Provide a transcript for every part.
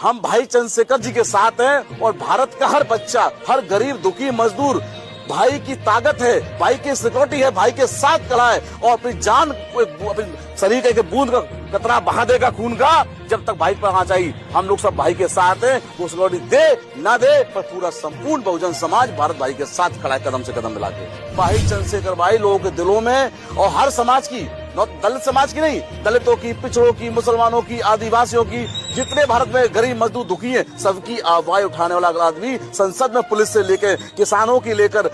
हम भाई चंद्रशेखर जी के साथ हैं और भारत का हर बच्चा, हर गरीब दुखी मजदूर भाई की ताकत है, भाई की सिक्योरिटी है, भाई के साथ खड़ा है और अपनी जान, अपनी शरीर का एक बूंद का कतरा बहा देगा खून का जब तक भाई पर आना चाहिए। हम लोग सब भाई के साथ हैं, वो सिक्योरिटी दे ना दे पर पूरा संपूर्ण बहुजन समाज भारत भाई के साथ खड़ा है कदम से कदम मिला के। भाई चंद्रशेखर भाई लोगों के दिलों में और हर समाज की, दलित समाज की नहीं, दलितों की, पिछड़ों की, मुसलमानों की, आदिवासियों की, जितने भारत में गरीब मजदूर दुखी हैं, सबकी आवाज उठाने वाला आदमी संसद में पुलिस से लेकर किसानों की लेकर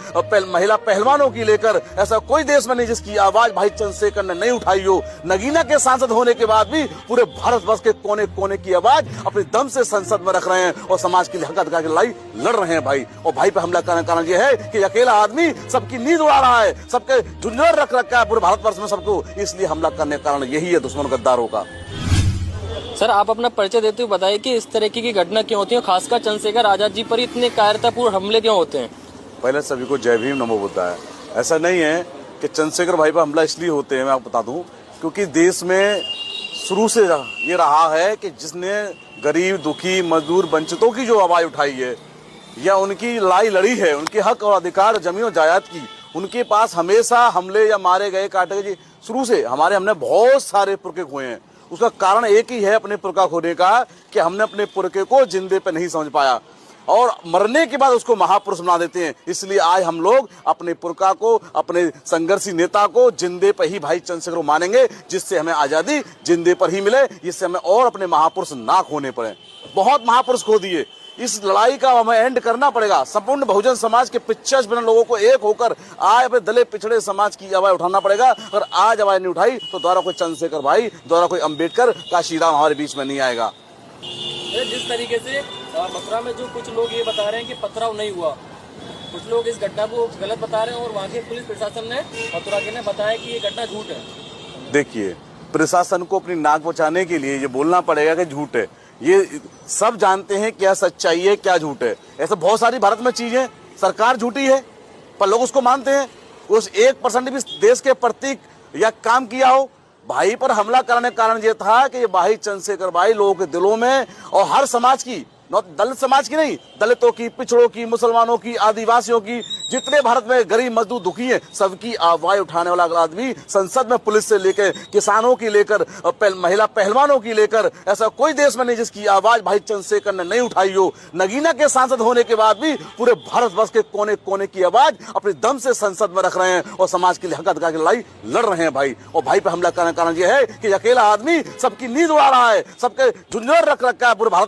महिला पहलवानों की लेकर ऐसा कोई देश में नहीं जिसकी आवाज भाई चंद्रशेखर ने नहीं उठाई हो। नगीना के सांसद होने के बाद भी पूरे भारतवर्ष के कोने कोने की आवाज अपने दम से संसद में रख रहे हैं और समाज के लिए हक अधिकार की लड़ाई लड़ रहे हैं भाई। और भाई पे हमला करने का कारण यह है कि अकेला आदमी सबकी नींद उड़ा रहा है, सबके झुंझुनर रख रखा है पूरे भारतवर्ष में सबको, इसलिए हमला करने का कारण यही है दुश्मन गद्दारों का। सर, आप अपना परिचय देते हुए बताइए कि इस तरह की घटना क्यों होती है, खासकर चंद्रशेखर आजाद जी पर इतने कायरतापूर्ण हमले क्यों होते हैं? पहले सभी को जय भीम नमो बुद्धाय। ऐसा नहीं है कि चंद्रशेखर भाई पर हमला इसलिए होते हैं, मैं आपको बता दूं, क्योंकि देश में शुरू से ये रहा है कि जिसने गरीब दुखी मजदूर वंचितों की जो आवाज उठाई है या उनकी लड़ाई लड़ी है, उनके हक और अधिकार जमीन और जायदाद की, उनके पास हमेशा हमले या मारे गए काटे गए। शुरू से हमने बहुत सारे पुरखे खोए हैं। उसका कारण एक ही है अपने पुरखा खोने का कि हमने अपने पुरखे को जिंदे पे नहीं समझ पाया और मरने के बाद उसको महापुरुष बना देते हैं। इसलिए आज हम लोग अपने पुरखा को, अपने संघर्षी नेता को जिंदे पर ही भाई चंद्रशेखर को मानेंगे, जिससे हमें आजादी जिंदे पर ही मिले, जिससे हमें और अपने महापुरुष ना खोने पड़े। बहुत महापुरुष खो दिए, इस लड़ाई का हमें एंड करना पड़ेगा। संपूर्ण बहुजन समाज के 50 मिलियन लोगों को एक होकर आज अपने दलित पिछड़े समाज की आवाज उठाना पड़ेगा। अगर आज आवाज नहीं उठाई तो द्वारा कोई चंद्रशेखर भाई, द्वारा कोई अम्बेडकर का श्रीराम हमारे बीच में नहीं आएगा। जिस तरीके से मथुरा में जो कुछ लोग ये बता रहे हैं कि पथराव नहीं हुआ, कुछ लोग इस घटना को गलत बता रहे हैं और वहाँ के पुलिस प्रशासन ने, मथुरा के ने बताया कि ये घटना झूठ है। देखिए, प्रशासन को अपनी नाक बचाने के लिए ये बोलना पड़ेगा कि झूठ है। ये सब जानते हैं क्या सच्चाई है क्या झूठ है। ऐसे बहुत सारी भारत में चीजें, सरकार झूठी है पर लोग उसको मानते हैं। उस 1% भी देश के प्रतीक या काम किया हो। भाई पर हमला करने का कारण यह था कि भाई चंद्रशेखर भाई लोगों के दिलों में और हर समाज की, दलित समाज की नहीं, दलितों की, पिछड़ों की, मुसलमानों की, आदिवासियों की, जितने भारत में गरीब मजदूर दुखी हैं, सबकी आवाज उठाने वाला आदमी संसद में पुलिस से लेकर किसानों की लेकर महिला पहलवानों की लेकर ऐसा कोई देश में नहीं जिसकी आवाज भाई चंद्रशेखर ने नहीं उठाई हो। नगीना के सांसद होने के बाद भी पूरे भारतवर्ष के कोने कोने की आवाज अपने दम से संसद में रख रहे हैं और समाज के लिए हक अधिकार की लड़ाई लड़ रहे हैं भाई। और भाई पे हमला करने का कारण यह है कि अकेला आदमी सबकी नींद उड़ा रहा है, सबके झुंझुनर रख रखा है पूरे भारत